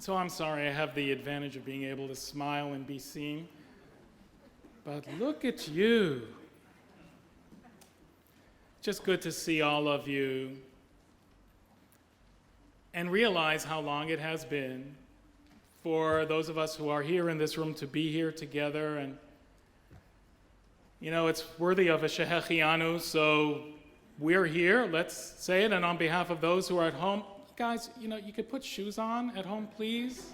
So I'm sorry, I have the advantage of being able to smile and be seen. But look at you. Just good to see all of you and realize how long it has been for those of us who are here in this room to be here together. And, you know, it's worthy of a shehechianu, so we're here, let's say it. And on behalf of those who are at home, guys, you know, you could put shoes on at home, please.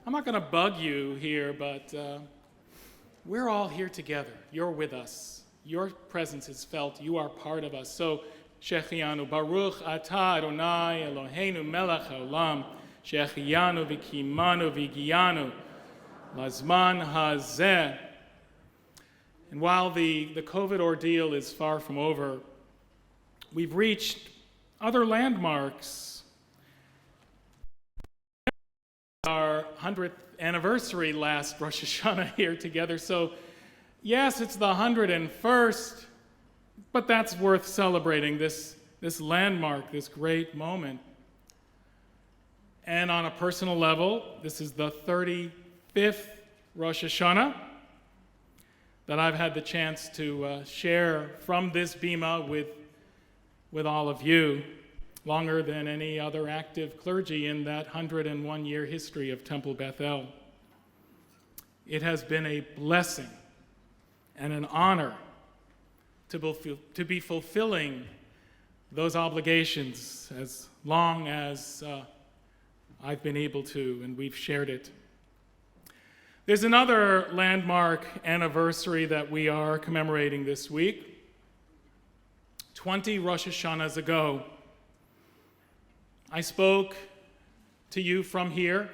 I'm not going to bug you here, but we're all here together. You're with us. Your presence is felt. You are part of us. So, Shechianu Baruch Atah Adonai Eloheinu Melech Haolam Shechianu V'Kimanu V'Gianu Lazman Hazeh. And while the COVID ordeal is far from over, we've reached other landmarks. Our 100th anniversary last Rosh Hashanah here together. So, yes, it's the 101st, but that's worth celebrating, this landmark, this great moment. And on a personal level, this is the 35th Rosh Hashanah that I've had the chance to share from this bima with all of you, longer than any other active clergy in that 101-year history of Temple Bethel. It has been a blessing and an honor to be fulfilling those obligations as long as I've been able to, and we've shared it. There's another landmark anniversary that we are commemorating this week. 20 Rosh Hashanahs ago, I spoke to you from here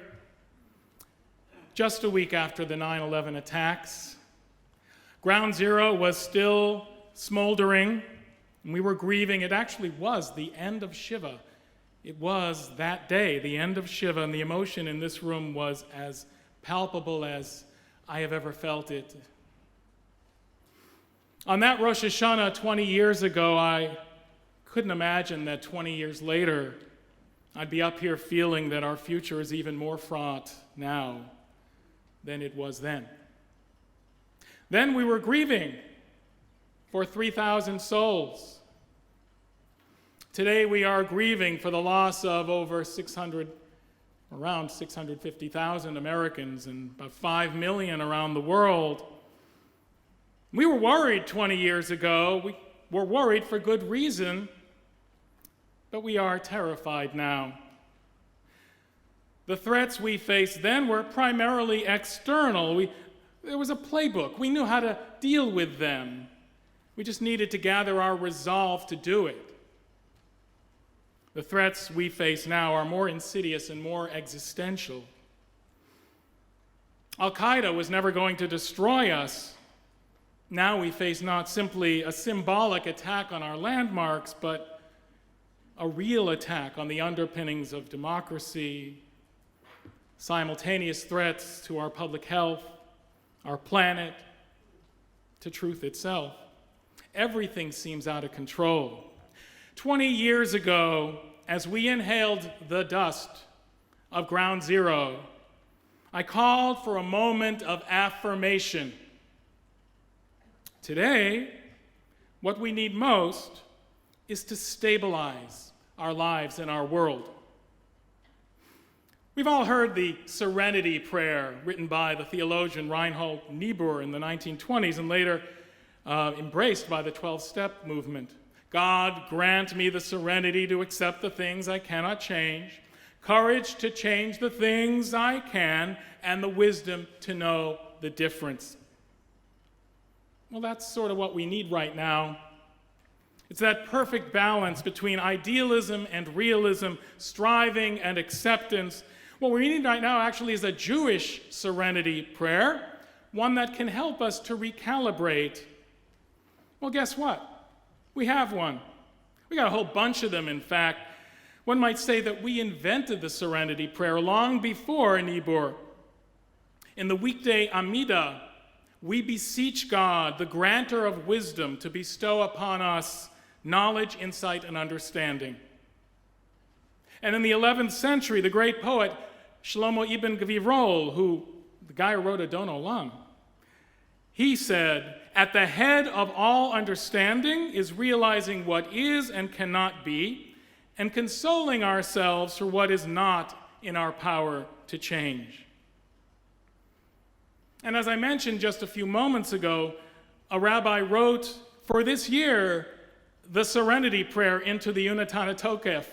just a week after the 9/11 attacks. Ground Zero was still smoldering, and we were grieving. It actually was the end of Shiva. It was that day, the end of Shiva, and the emotion in this room was as palpable as I have ever felt it. On that Rosh Hashanah 20 years ago, I couldn't imagine that 20 years later, I'd be up here feeling that our future is even more fraught now than it was then. Then we were grieving for 3,000 souls. Today we are grieving for the loss of around 650,000 Americans and about 5 million around the world. We were worried 20 years ago. We were worried for good reason, but we are terrified now. The threats we faced then were primarily external. There was a playbook. We knew how to deal with them. We just needed to gather our resolve to do it. The threats we face now are more insidious and more existential. Al-Qaeda was never going to destroy us. Now we face not simply a symbolic attack on our landmarks, but a real attack on the underpinnings of democracy, simultaneous threats to our public health, our planet, to truth itself. Everything seems out of control. 20 years ago, as we inhaled the dust of Ground Zero, I called for a moment of affirmation. Today, what we need most is to stabilize our lives and our world. We've all heard the Serenity Prayer written by the theologian Reinhold Niebuhr in the 1920s and later embraced by the 12-step movement. God, grant me the serenity to accept the things I cannot change, courage to change the things I can, and the wisdom to know the difference. Well, that's sort of what we need right now. It's that perfect balance between idealism and realism, striving and acceptance. What we need right now actually is a Jewish serenity prayer, one that can help us to recalibrate. Well, guess what? We have one. We got a whole bunch of them, in fact. One might say that we invented the Serenity Prayer long before Niebuhr. In the weekday Amida, we beseech God, the granter of wisdom, to bestow upon us knowledge, insight, and understanding. And in the 11th century, the great poet Shlomo ibn Gvirol, the guy who wrote Adon Olam, he said, "At the head of all understanding is realizing what is and cannot be, and consoling ourselves for what is not in our power to change." And as I mentioned just a few moments ago, a rabbi wrote for this year the Serenity Prayer into the Untitled Chapter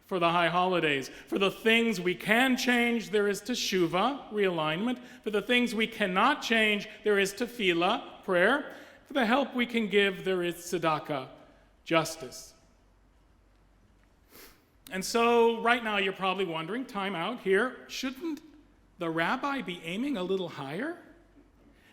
for the high holidays. For the things we can change, there is teshuvah, realignment. For the things we cannot change, there is tefillah, prayer. For the help we can give, there is tzedakah, justice. And so right now you're probably wondering, time out here, shouldn't the rabbi be aiming a little higher?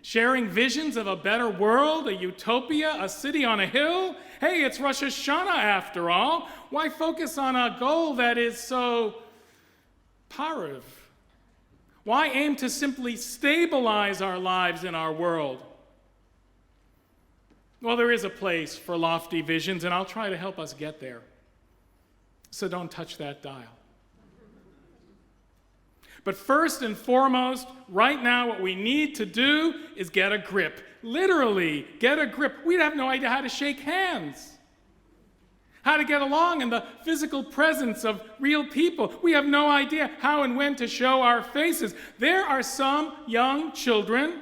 Sharing visions of a better world, a utopia, a city on a hill? Hey, it's Rosh Hashanah after all. Why focus on a goal that is so pariv? Why aim to simply stabilize our lives in our world? Well, there is a place for lofty visions, and I'll try to help us get there. So don't touch that dial. But first and foremost, right now, what we need to do is get a grip. Literally, get a grip. We have no idea how to shake hands, how to get along in the physical presence of real people. We have no idea how and when to show our faces. There are some young children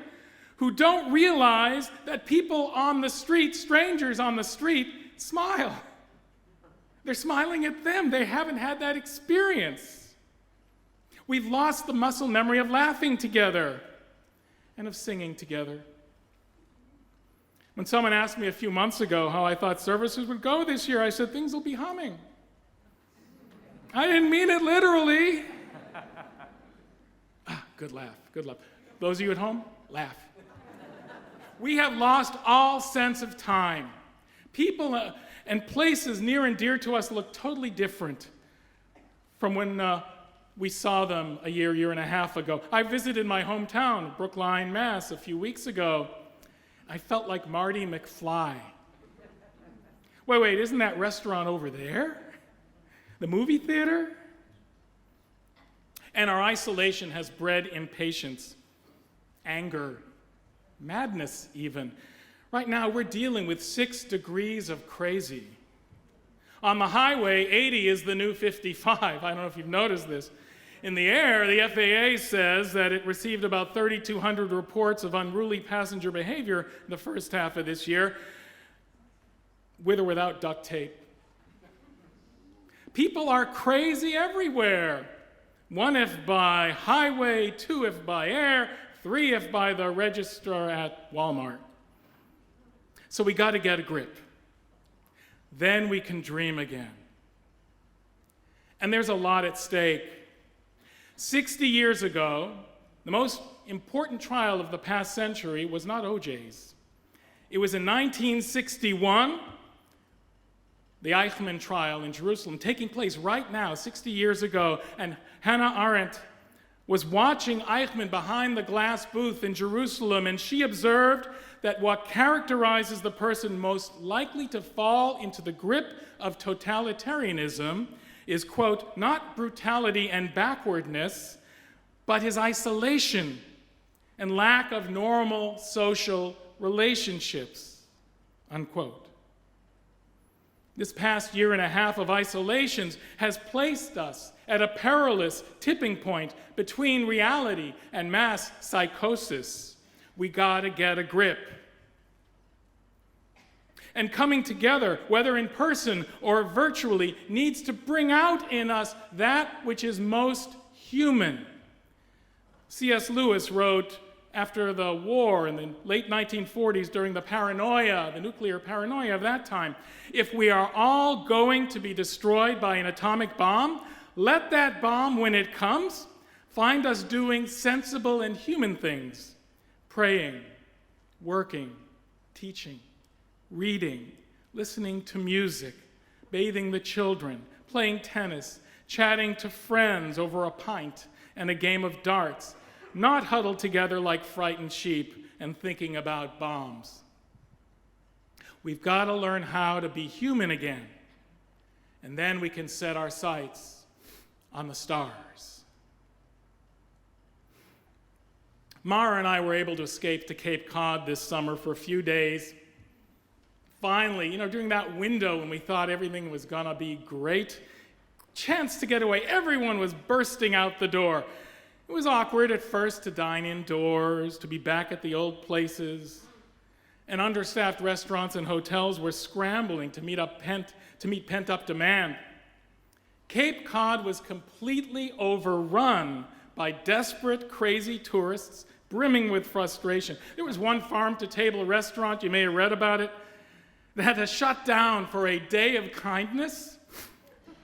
who don't realize that people on the street, strangers on the street, smile. They're smiling at them. They haven't had that experience. We've lost the muscle memory of laughing together and of singing together. When someone asked me a few months ago how I thought services would go this year, I said, things will be humming. I didn't mean it literally. Good laugh, good laugh. Those of you at home, laugh. We have lost all sense of time. People and places near and dear to us look totally different from when we saw them a year and a half ago. I visited my hometown, Brookline, Mass, a few weeks ago. I felt like Marty McFly. Wait, isn't that restaurant over there? The movie theater? And our isolation has bred impatience, anger, madness even. Right now, we're dealing with 6 degrees of crazy. On the highway, 80 is the new 55. I don't know if you've noticed this. In the air, the FAA says that it received about 3,200 reports of unruly passenger behavior in the first half of this year, with or without duct tape. People are crazy everywhere. 1 if by highway, 2 if by air, 3 if by the register at Walmart. So we got to get a grip. Then we can dream again. And there's a lot at stake. 60 years ago, the most important trial of the past century was not O.J.'s. It was in 1961, the Eichmann trial in Jerusalem, taking place right now, 60 years ago, and Hannah Arendt was watching Eichmann behind the glass booth in Jerusalem, and she observed that what characterizes the person most likely to fall into the grip of totalitarianism is, quote, not brutality and backwardness, but his isolation and lack of normal social relationships, unquote. This past year and a half of isolations has placed us at a perilous tipping point between reality and mass psychosis. We gotta get a grip. And coming together, whether in person or virtually, needs to bring out in us that which is most human. C.S. Lewis wrote after the war in the late 1940s during the paranoia, the nuclear paranoia of that time, if we are all going to be destroyed by an atomic bomb, let that bomb, when it comes, find us doing sensible and human things, praying, working, teaching, reading, listening to music, bathing the children, playing tennis, chatting to friends over a pint and a game of darts, not huddled together like frightened sheep and thinking about bombs. We've got to learn how to be human again, and then we can set our sights on the stars. Mara and I were able to escape to Cape Cod this summer for a few days. Finally, during that window when we thought everything was going to be great, chance to get away. Everyone was bursting out the door. It was awkward at first to dine indoors, to be back at the old places. And understaffed restaurants and hotels were scrambling to meet pent-up demand. Cape Cod was completely overrun by desperate, crazy tourists, brimming with frustration. There was one farm-to-table restaurant, you may have read about it, that had to shut down for a day of kindness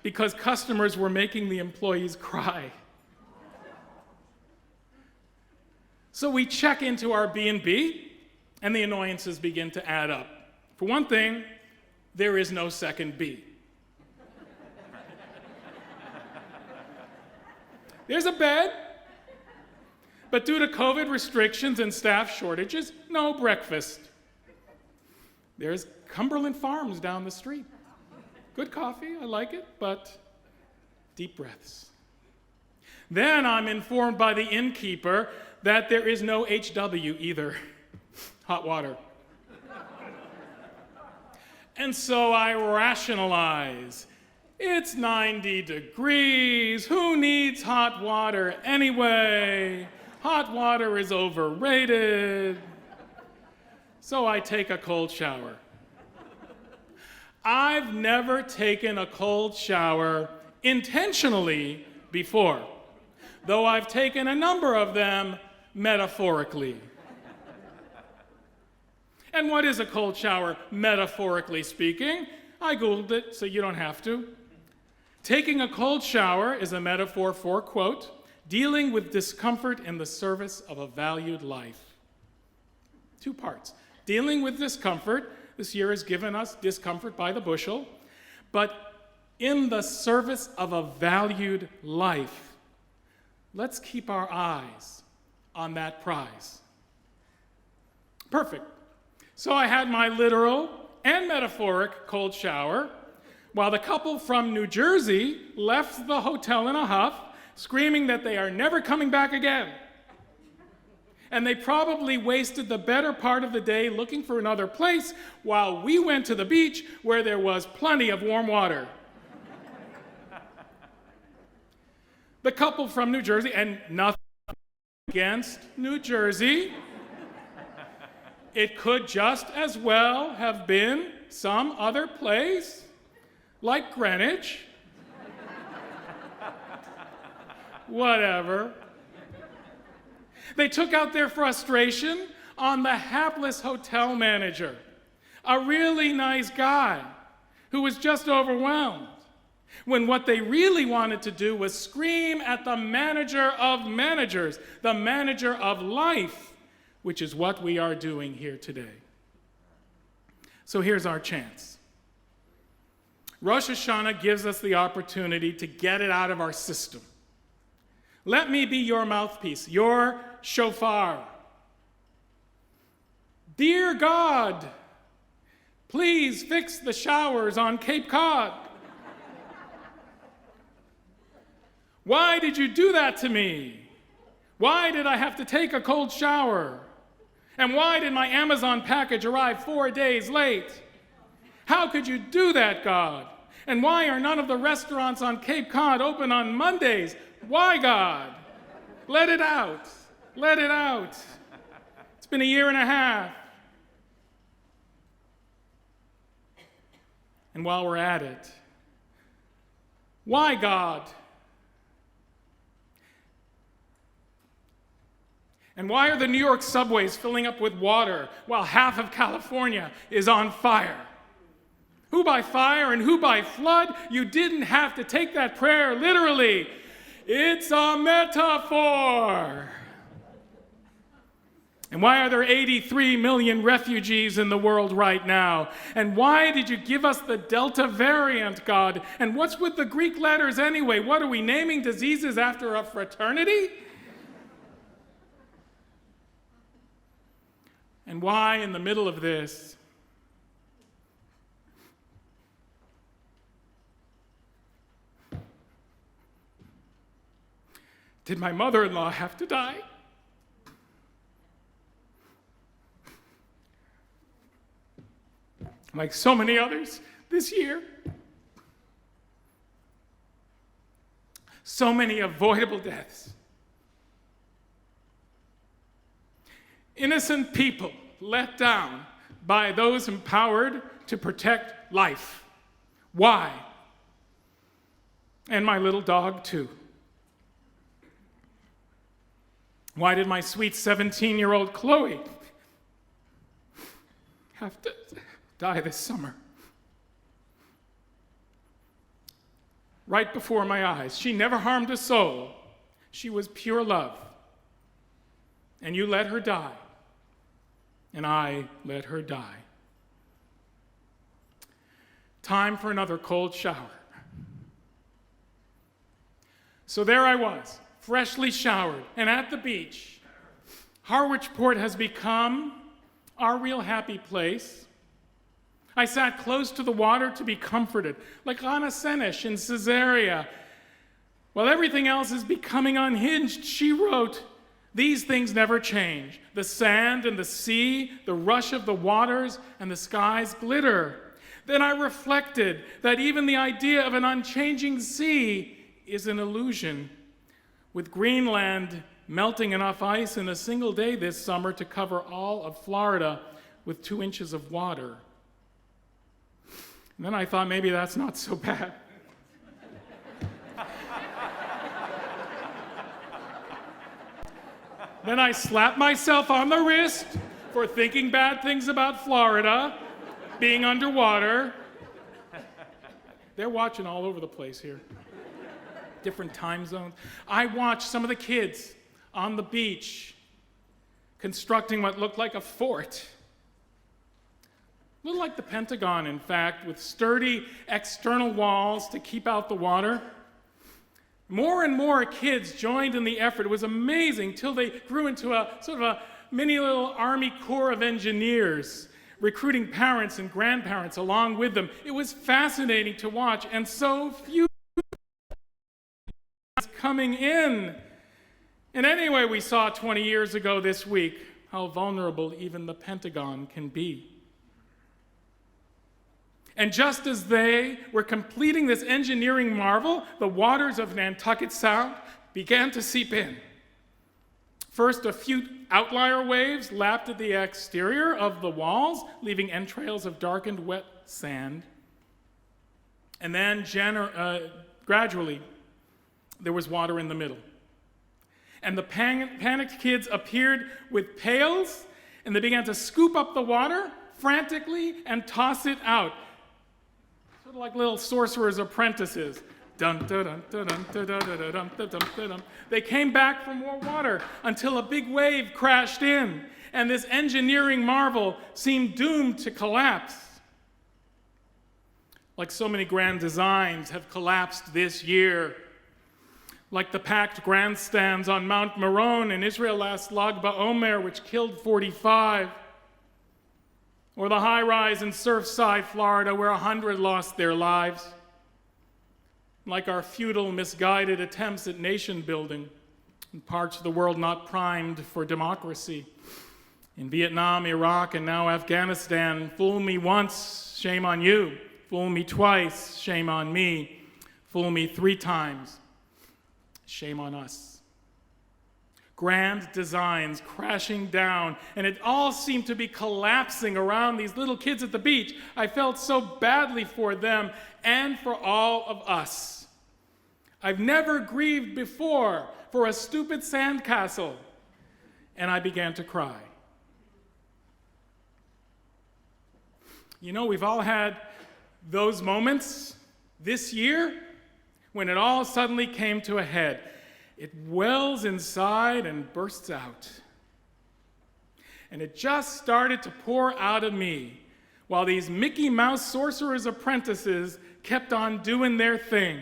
because customers were making the employees cry. So we check into our B&B, and the annoyances begin to add up. For one thing, there is no second B. There's a bed, but due to COVID restrictions and staff shortages, no breakfast. There's Cumberland Farms down the street. Good coffee, I like it, but deep breaths. Then I'm informed by the innkeeper that there is no HW either, hot water. And so I rationalize. It's 90 degrees. Who needs hot water anyway? Hot water is overrated. So I take a cold shower. I've never taken a cold shower intentionally before, though I've taken a number of them metaphorically. And what is a cold shower, metaphorically speaking? I Googled it, so you don't have to. Taking a cold shower is a metaphor for, quote, dealing with discomfort in the service of a valued life. 2 parts. Dealing with discomfort. This year has given us discomfort by the bushel, but in the service of a valued life. Let's keep our eyes on that prize. Perfect. So I had my literal and metaphoric cold shower, while the couple from New Jersey left the hotel in a huff, screaming that they are never coming back again. And they probably wasted the better part of the day looking for another place while we went to the beach where there was plenty of warm water. The couple from New Jersey, and nothing against New Jersey, it could just as well have been some other place, like Greenwich. Whatever. They took out their frustration on the hapless hotel manager, a really nice guy who was just overwhelmed, when what they really wanted to do was scream at the manager of managers, the manager of life, which is what we are doing here today. So here's our chance. Rosh Hashanah gives us the opportunity to get it out of our system. Let me be your mouthpiece, your shofar. Dear God, please fix the showers on Cape Cod. Why did you do that to me? Why did I have to take a cold shower? And why did my Amazon package arrive 4 days late? How could you do that, God? And why are none of the restaurants on Cape Cod open on Mondays? Why, God? Let it out. Let it out. It's been 1.5 years. And while we're at it, why, God? And why are the New York subways filling up with water while half of California is on fire? Who by fire and who by flood? You didn't have to take that prayer literally. It's a metaphor. And why are there 83 million refugees in the world right now? And why did you give us the Delta variant, God? And what's with the Greek letters anyway? What, are we naming diseases after a fraternity? And why, in the middle of this, Did my mother-in-law have to die? Like so many others this year, so many avoidable deaths. Innocent people let down by those empowered to protect life. Why? And my little dog, too. Why did my sweet 17-year-old Chloe have to die this summer? Right before my eyes. She never harmed a soul. She was pure love. And you let her die. And I let her die. Time for another cold shower. So there I was, freshly showered and at the beach. Harwichport has become our real happy place. I sat close to the water to be comforted, like Anna Senesh in Caesarea. While everything else is becoming unhinged, she wrote, "These things never change. The sand and the sea, the rush of the waters, and the sky's glitter." Then I reflected that even the idea of an unchanging sea is an illusion. With Greenland melting enough ice in a single day this summer to cover all of Florida with 2 inches of water. And then I thought maybe that's not so bad. Then I slapped myself on the wrist for thinking bad things about Florida, being underwater. They're watching all over the place here. Different time zones. I watched some of the kids on the beach constructing what looked like a fort. A little like the Pentagon, in fact, with sturdy external walls to keep out the water. More and more kids joined in the effort. It was amazing till they grew into a sort of a mini little Army Corps of Engineers, recruiting parents and grandparents along with them. It was fascinating to watch, and so few coming in. And anyway, we saw 20 years ago this week how vulnerable even the Pentagon can be. And just as they were completing this engineering marvel, the waters of Nantucket Sound began to seep in. First, a few outlier waves lapped at the exterior of the walls, leaving entrails of darkened, wet sand. And then gradually, there was water in the middle. And the panicked kids appeared with pails, and they began to scoop up the water frantically and toss it out. Sort of like little sorcerer's apprentices. Dun, dun, dun, dun, dun, dun, dun, dun, dun, dun, dun, dun, dun. They came back for more water until a big wave crashed in, and this engineering marvel seemed doomed to collapse. Like so many grand designs have collapsed this year. Like the packed grandstands on Mount Meron in Israel last Lag BaOmer, which killed 45. Or the high-rise in Surfside, Florida, where 100 lost their lives. Like our futile, misguided attempts at nation building in parts of the world not primed for democracy. In Vietnam, Iraq, and now Afghanistan, fool me once, shame on you. Fool me twice, shame on me. Fool me 3 times, shame on us. Grand designs crashing down, and it all seemed to be collapsing around these little kids at the beach. I felt so badly for them and for all of us. I've never grieved before for a stupid sandcastle, and I began to cry. You know, we've all had those moments this year when it all suddenly came to a head. It wells inside and bursts out. And it just started to pour out of me while these Mickey Mouse sorcerer's apprentices kept on doing their thing.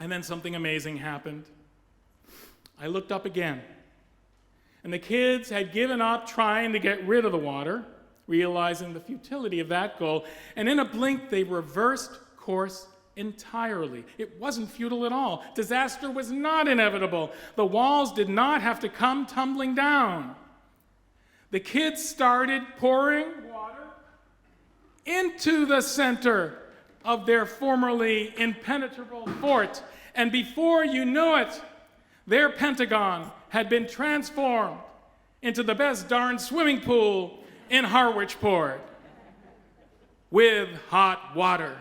And then something amazing happened. I looked up again, and the kids had given up trying to get rid of the water, realizing the futility of that goal, and in a blink they reversed course entirely. It wasn't futile at all. Disaster was not inevitable. The walls did not have to come tumbling down. The kids started pouring water into the center of their formerly impenetrable fort, and before you knew it, their Pentagon had been transformed into the best darn swimming pool in Harwichport with hot water.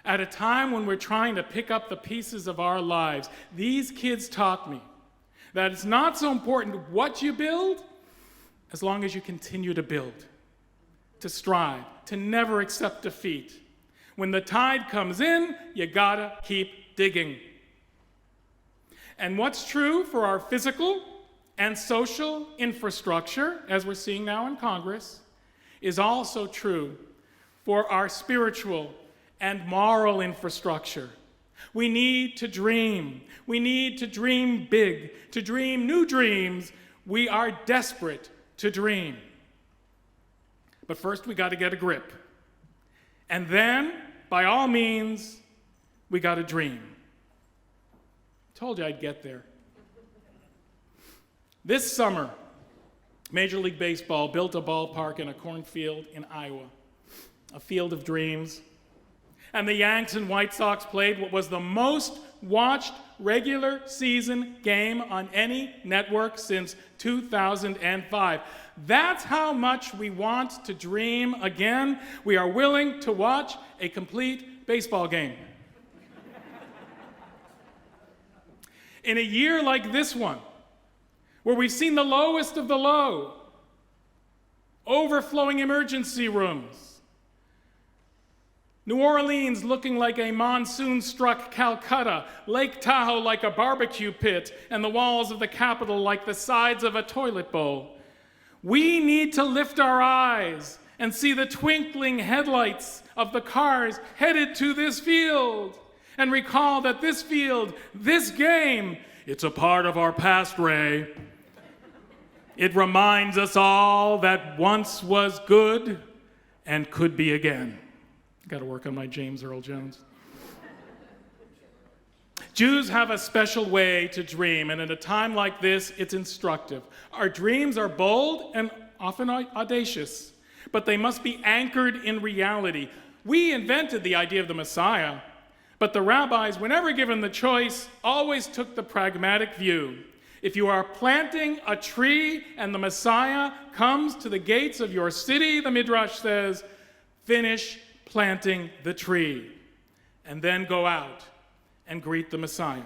At a time when we're trying to pick up the pieces of our lives, these kids taught me that it's not so important what you build as long as you continue to build, to strive, to never accept defeat. When the tide comes in, you gotta keep digging. And what's true for our physical and social infrastructure, as we're seeing now in Congress, is also true for our spiritual and moral infrastructure. We need to dream. We need to dream big, to dream new dreams. We are desperate to dream. But first, we got to get a grip. And then, by all means, we got to dream. Told you I'd get there. This summer, Major League Baseball built a ballpark in a cornfield in Iowa, a field of dreams. And the Yanks and White Sox played what was the most watched regular season game on any network since 2005. That's how much we want to dream again. We are willing to watch a complete baseball game. In a year like this one, where we've seen the lowest of the low, overflowing emergency rooms, New Orleans looking like a monsoon-struck Calcutta, Lake Tahoe like a barbecue pit, and the walls of the Capitol like the sides of a toilet bowl. We need to lift our eyes and see the twinkling headlights of the cars headed to this field, and recall that this field, this game, it's a part of our past, Ray. It reminds us all that once was good and could be again. Got to work on my James Earl Jones. Jews have a special way to dream, and at a time like this, it's instructive. Our dreams are bold and often audacious, but they must be anchored in reality. We invented the idea of the Messiah, but the rabbis, whenever given the choice, always took the pragmatic view. If you are planting a tree and the Messiah comes to the gates of your city, the Midrash says, finish planting the tree, and then go out and greet the Messiah.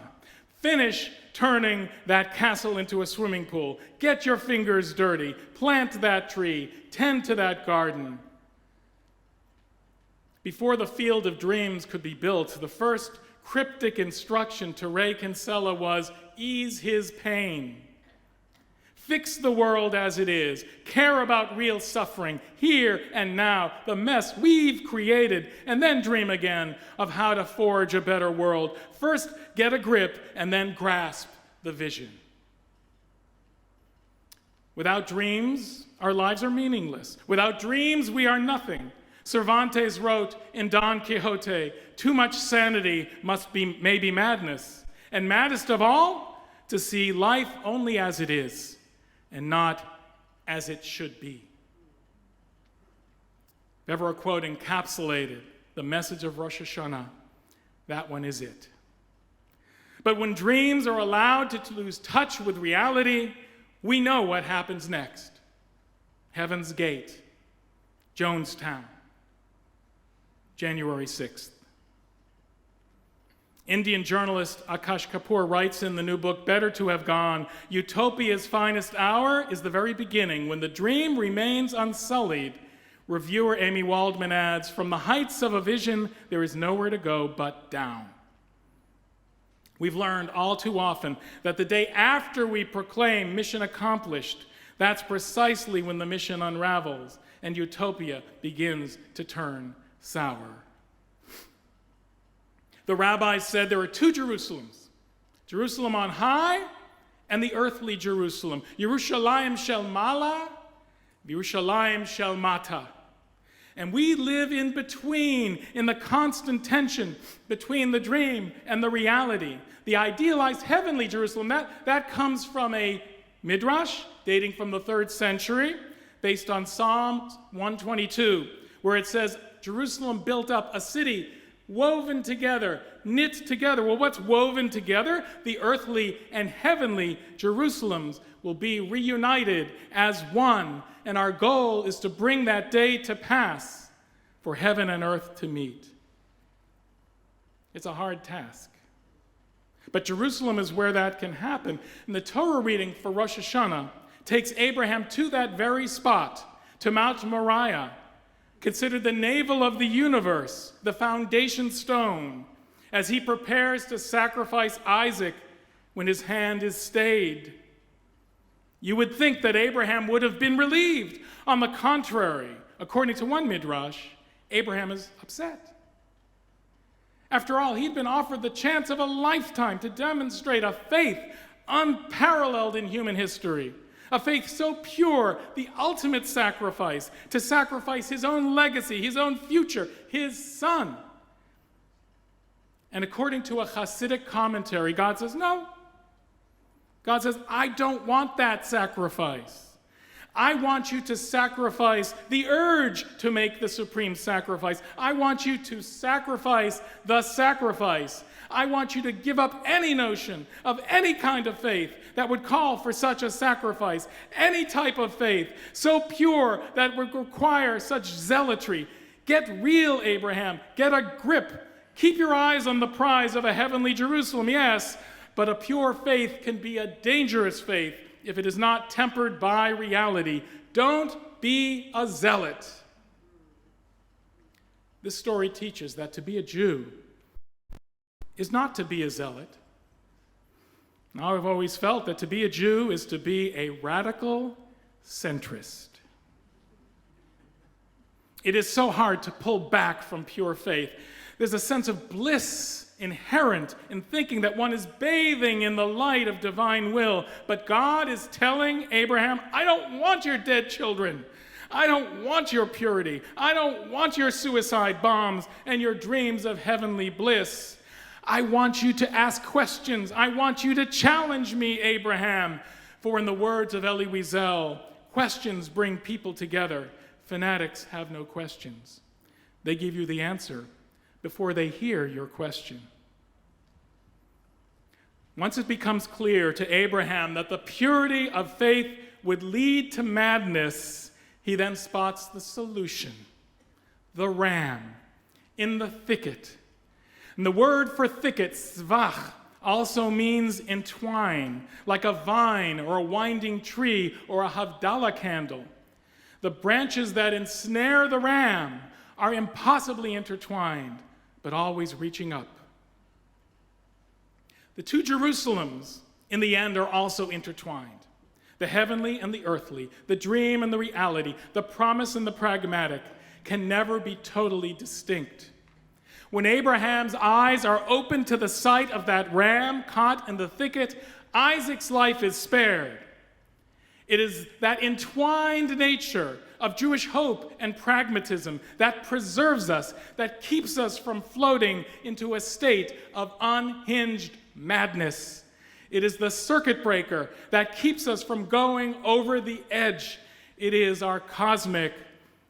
Finish turning that castle into a swimming pool. Get your fingers dirty. Plant that tree. Tend to that garden. Before the field of dreams could be built, the first cryptic instruction to Ray Kinsella was, ease his pain. Fix the world as it is. Care about real suffering, here and now, the mess we've created, and then dream again of how to forge a better world. First, get a grip, and then grasp the vision. Without dreams, our lives are meaningless. Without dreams, we are nothing. Cervantes wrote in Don Quixote, too much sanity may be madness. And maddest of all, to see life only as it is, and not as it should be. If ever a quote encapsulated the message of Rosh Hashanah, that one is it. But when dreams are allowed to lose touch with reality, we know what happens next. Heaven's Gate, Jonestown, January 6th. Indian journalist Akash Kapoor writes in the new book, Better to Have Gone, utopia's finest hour is the very beginning, when the dream remains unsullied. Reviewer Amy Waldman adds, from the heights of a vision, there is nowhere to go but down. We've learned all too often that the day after we proclaim mission accomplished, that's precisely when the mission unravels and utopia begins to turn sour. The rabbis said there are two Jerusalems, Jerusalem on high and the earthly Jerusalem, Yerushalayim shel Mala, Yerushalayim shel Mata. And we live in between, in the constant tension between the dream and the reality. The idealized heavenly Jerusalem, that comes from a midrash dating from the 3rd century, based on Psalm 122, where it says, Jerusalem built up a city woven together, knit together. Well, what's woven together? The earthly and heavenly Jerusalems will be reunited as one, and our goal is to bring that day to pass for heaven and earth to meet. It's a hard task. But Jerusalem is where that can happen. And the Torah reading for Rosh Hashanah takes Abraham to that very spot, to Mount Moriah, considered the navel of the universe, the foundation stone, as he prepares to sacrifice Isaac when his hand is stayed. You would think that Abraham would have been relieved. On the contrary, according to one midrash, Abraham is upset. After all, he'd been offered the chance of a lifetime to demonstrate a faith unparalleled in human history, a faith so pure, the ultimate sacrifice, to sacrifice his own legacy, his own future, his son. And according to a Hasidic commentary, God says, no. God says, I don't want that sacrifice. I want you to sacrifice the urge to make the supreme sacrifice. I want you to sacrifice the sacrifice. I want you to give up any notion of any kind of faith that would call for such a sacrifice, any type of faith so pure that would require such zealotry. Get real, Abraham. Get a grip. Keep your eyes on the prize of a heavenly Jerusalem, yes, but a pure faith can be a dangerous faith if it is not tempered by reality. Don't be a zealot. This story teaches that to be a Jew is not to be a zealot. Now, I've always felt that to be a Jew is to be a radical centrist. It is so hard to pull back from pure faith. There's a sense of bliss inherent in thinking that one is bathing in the light of divine will. But God is telling Abraham, I don't want your dead children. I don't want your purity. I don't want your suicide bombs and your dreams of heavenly bliss. I want you to ask questions. I want you to challenge me, Abraham. For in the words of Elie Wiesel, questions bring people together. Fanatics have no questions. They give you the answer before they hear your question. Once it becomes clear to Abraham that the purity of faith would lead to madness, he then spots the solution, the ram in the thicket. And the word for thicket, svach, also means entwine, like a vine or a winding tree or a Havdalah candle. The branches that ensnare the ram are impossibly intertwined, but always reaching up. The two Jerusalems, in the end, are also intertwined. The heavenly and the earthly, the dream and the reality, the promise and the pragmatic can never be totally distinct. When Abraham's eyes are opened to the sight of that ram caught in the thicket, Isaac's life is spared. It is that entwined nature of Jewish hope and pragmatism that preserves us, that keeps us from floating into a state of unhinged madness. It is the circuit breaker that keeps us from going over the edge. It is our cosmic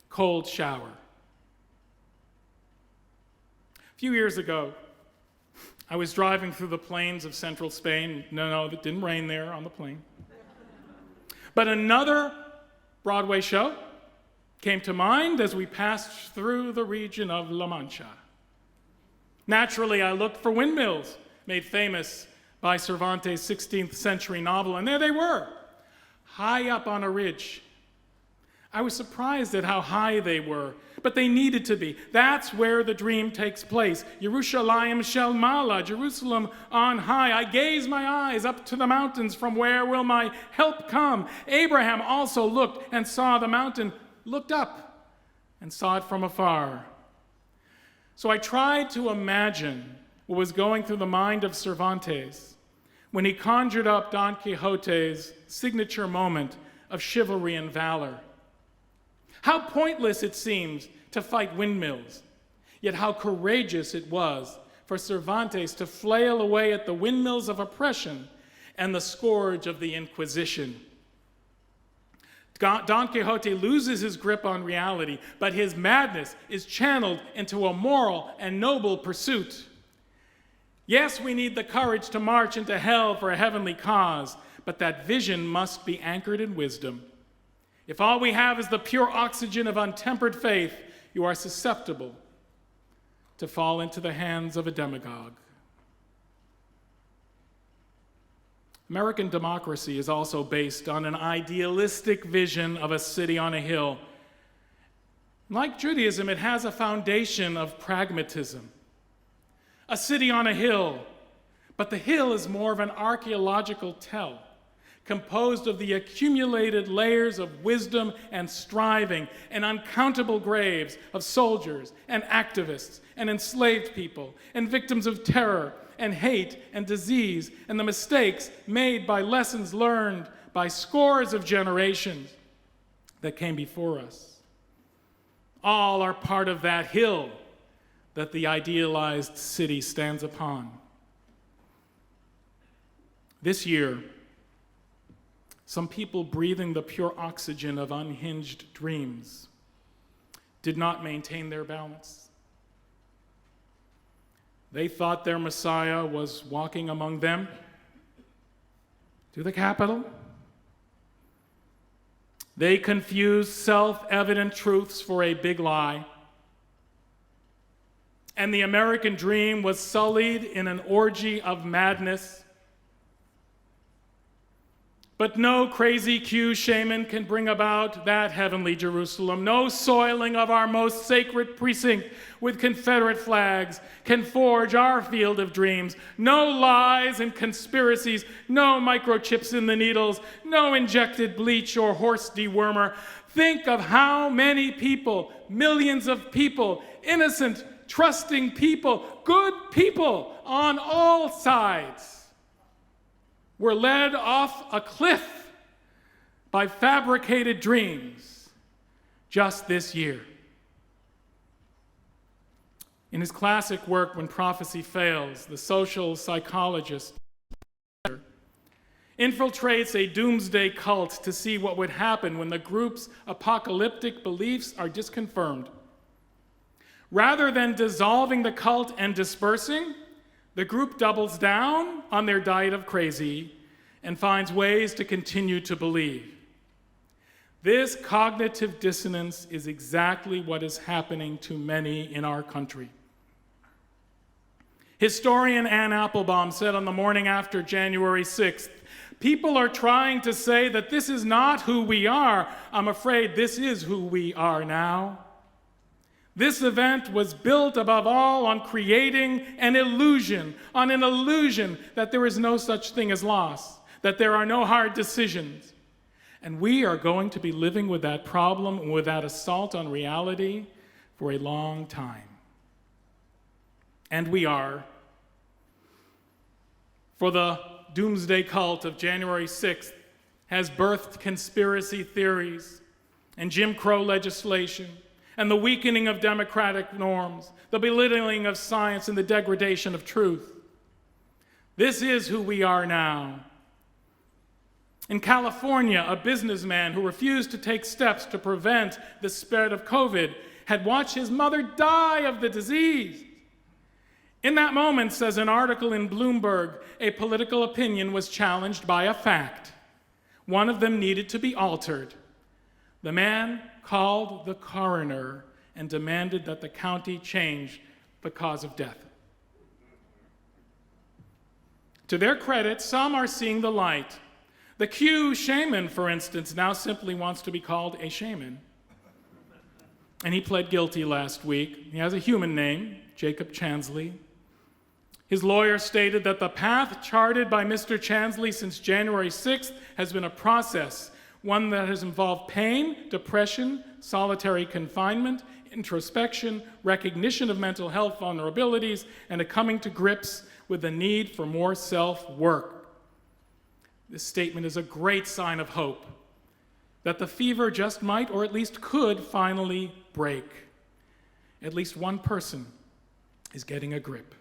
cold shower. A few years ago, I was driving through the plains of central Spain. No, it didn't rain there on the plane. But another Broadway show came to mind as we passed through the region of La Mancha. Naturally, I looked for windmills, made famous by Cervantes' 16th century novel, and there they were, high up on a ridge. I was surprised at how high they were, but they needed to be. That's where the dream takes place. Yerushalayim shel Mala, Jerusalem on high. I gaze my eyes up to the mountains. From where will my help come? Abraham also looked and saw the mountain, looked up and saw it from afar. So I tried to imagine what was going through the mind of Cervantes when he conjured up Don Quixote's signature moment of chivalry and valor. How pointless it seems to fight windmills. Yet how courageous it was for Cervantes to flail away at the windmills of oppression and the scourge of the Inquisition. Don Quixote loses his grip on reality, but his madness is channeled into a moral and noble pursuit. Yes, we need the courage to march into hell for a heavenly cause, but that vision must be anchored in wisdom. If all we have is the pure oxygen of untempered faith, you are susceptible to fall into the hands of a demagogue. American democracy is also based on an idealistic vision of a city on a hill. Like Judaism, it has a foundation of pragmatism. A city on a hill, but the hill is more of an archaeological tell, composed of the accumulated layers of wisdom and striving and uncountable graves of soldiers and activists and enslaved people and victims of terror and hate and disease and the mistakes made by lessons learned by scores of generations that came before us. All are part of that hill that the idealized city stands upon. This year, some people breathing the pure oxygen of unhinged dreams did not maintain their balance. They thought their Messiah was walking among them to the Capitol. They confused self-evident truths for a big lie. And the American dream was sullied in an orgy of madness. But no crazy Q shaman can bring about that heavenly Jerusalem. No soiling of our most sacred precinct with Confederate flags can forge our field of dreams. No lies and conspiracies, no microchips in the needles, no injected bleach or horse dewormer. Think of how many people, millions of people, innocent, trusting people, good people on all sides, were led off a cliff by fabricated dreams just this year. In his classic work, When Prophecy Fails, the social psychologist infiltrates a doomsday cult to see what would happen when the group's apocalyptic beliefs are disconfirmed. Rather than dissolving the cult and dispersing, the group doubles down on their diet of crazy and finds ways to continue to believe. This cognitive dissonance is exactly what is happening to many in our country. Historian Ann Applebaum said on the morning after January 6th, "People are trying to say that this is not who we are. I'm afraid this is who we are now." This event was built above all on creating an illusion, on an illusion that there is no such thing as loss, that there are no hard decisions. And we are going to be living with that problem and with that assault on reality for a long time. And we are. For the doomsday cult of January 6th has birthed conspiracy theories and Jim Crow legislation, and the weakening of democratic norms, the belittling of science, and the degradation of truth. This is who we are now. In California, a businessman who refused to take steps to prevent the spread of COVID had watched his mother die of the disease. In that moment, says an article in Bloomberg, a political opinion was challenged by a fact. One of them needed to be altered. The man called the coroner and demanded that the county change the cause of death. To their credit, some are seeing the light. The Q shaman, for instance, now simply wants to be called a shaman. And he pled guilty last week. He has a human name, Jacob Chansley. His lawyer stated that the path charted by Mr. Chansley since January 6th has been a process, one that has involved pain, depression, solitary confinement, introspection, recognition of mental health vulnerabilities, and a coming to grips with the need for more self-work. This statement is a great sign of hope that the fever just might, or at least could, finally break. at least one person is getting a grip.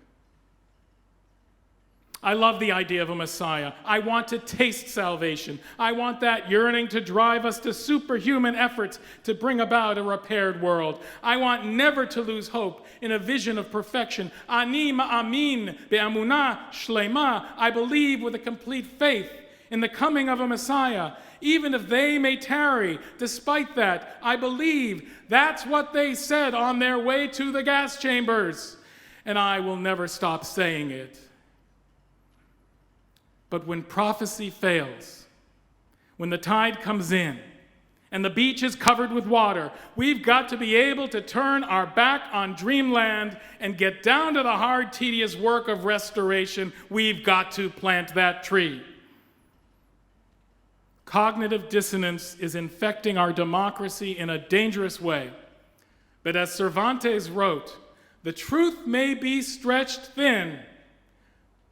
I love the idea of a Messiah. I want to taste salvation. I want that yearning to drive us to superhuman efforts to bring about a repaired world. I want never to lose hope in a vision of perfection. Ani ma'amin be'amunah shlema. I believe with a complete faith in the coming of a Messiah, even if they may tarry. Despite that, I believe that's what they said on their way to the gas chambers, and I will never stop saying it. But when prophecy fails, when the tide comes in and the beach is covered with water, we've got to be able to turn our back on dreamland and get down to the hard, tedious work of restoration. We've got to plant that tree. Cognitive dissonance is infecting our democracy in a dangerous way. But as Cervantes wrote, the truth may be stretched thin,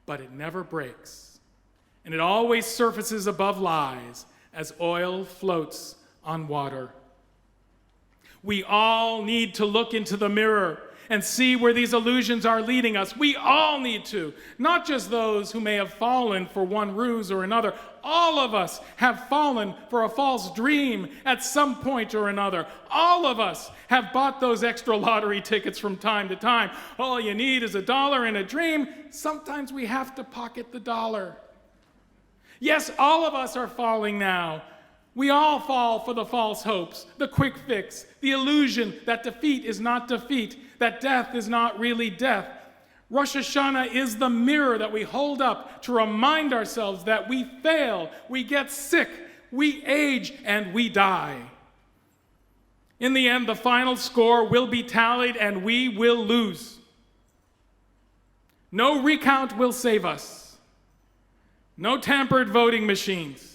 but it never breaks. And it always surfaces above lies as oil floats on water. We all need to look into the mirror and see where these illusions are leading us. We all need to, not just those who may have fallen for one ruse or another. All of us have fallen for a false dream at some point or another. All of us have bought those extra lottery tickets from time to time. All you need is $1 in a dream. Sometimes we have to pocket the dollar. Yes, all of us are falling now. We all fall for the false hopes, the quick fix, the illusion that defeat is not defeat, that death is not really death. Rosh Hashanah is the mirror that we hold up to remind ourselves that we fail, we get sick, we age, and we die. In the end, the final score will be tallied and we will lose. No recount will save us. No tampered voting machines.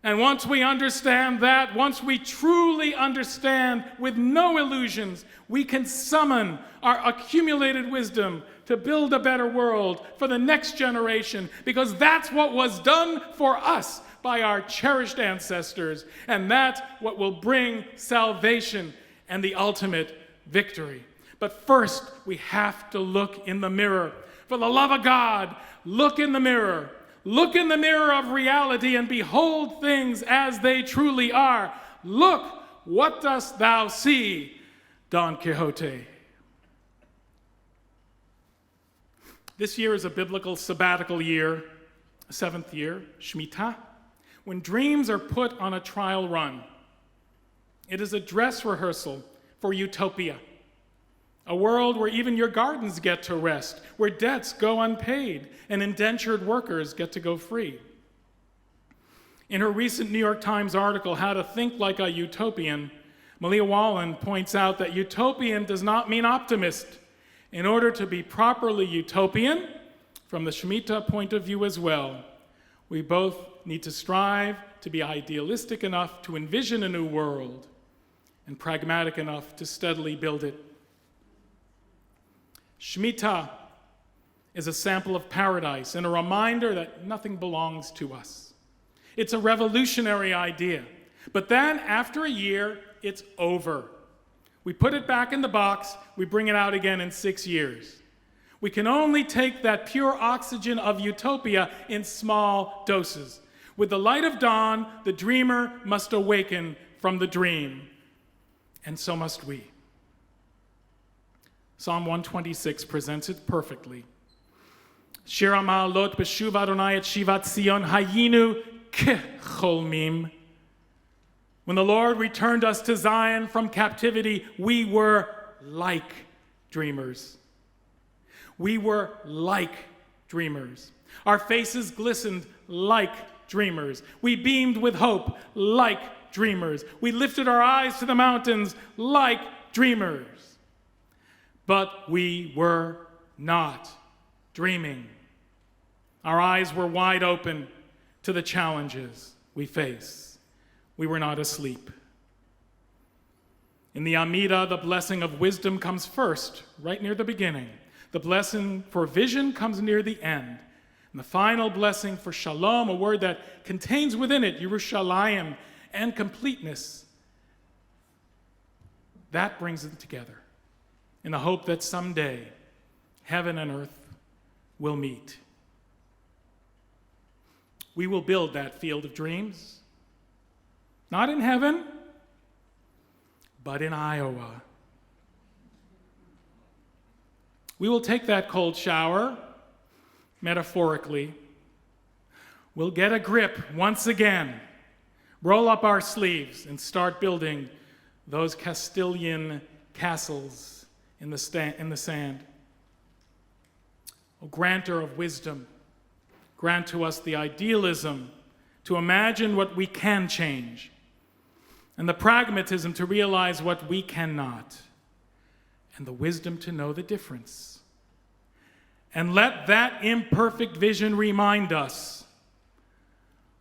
And once we understand that, once we truly understand with no illusions, we can summon our accumulated wisdom to build a better world for the next generation, because that's what was done for us by our cherished ancestors, and that's what will bring salvation and the ultimate victory. But first, we have to look in the mirror. For the love of God, look in the mirror. Look in the mirror of reality and behold things as they truly are. Look, what dost thou see, Don Quixote? This year is a biblical sabbatical year, a 7th year, Shemitah, when dreams are put on a trial run. It is a dress rehearsal for utopia. A world where even your gardens get to rest, where debts go unpaid, and indentured workers get to go free. In her recent New York Times article, How to Think Like a Utopian, Malia Wallen points out that utopian does not mean optimist. In order to be properly utopian, from the Shemitah point of view as well, we both need to strive to be idealistic enough to envision a new world and pragmatic enough to steadily build it. Shemitah is a sample of paradise and a reminder that nothing belongs to us. It's a revolutionary idea. But then, after a year, it's over. We put it back in the box, we bring it out again in 6 years. We can only take that pure oxygen of utopia in small doses. With the light of dawn, the dreamer must awaken from the dream. And so must we. Psalm 126 presents it perfectly. Shir ha'ma'alot b'shuv Adonai et shivat Zion hayinu kecholmim. When the Lord returned us to Zion from captivity, we were like dreamers. We were like dreamers. Our faces glistened like dreamers. We beamed with hope like dreamers. We lifted our eyes to the mountains like dreamers. But we were not dreaming. Our eyes were wide open to the challenges we face. We were not asleep. In the Amidah, the blessing of wisdom comes first, right near the beginning. The blessing for vision comes near the end. And the final blessing for shalom, a word that contains within it Yerushalayim and completeness, That brings them together in the hope that someday heaven and earth will meet. We will build that field of dreams, not in heaven, but in Iowa. We will take that cold shower, metaphorically. We'll get a grip once again, roll up our sleeves, and start building those Castilian castles in the sand. O granter of wisdom, grant to us the idealism to imagine what we can change, and the pragmatism to realize what we cannot, and the wisdom to know the difference. And let that imperfect vision remind us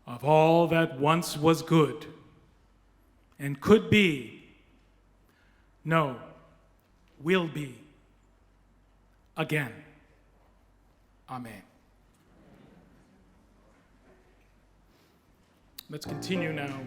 of all that once was good and could be, no, will be, again. Amen. Let's continue now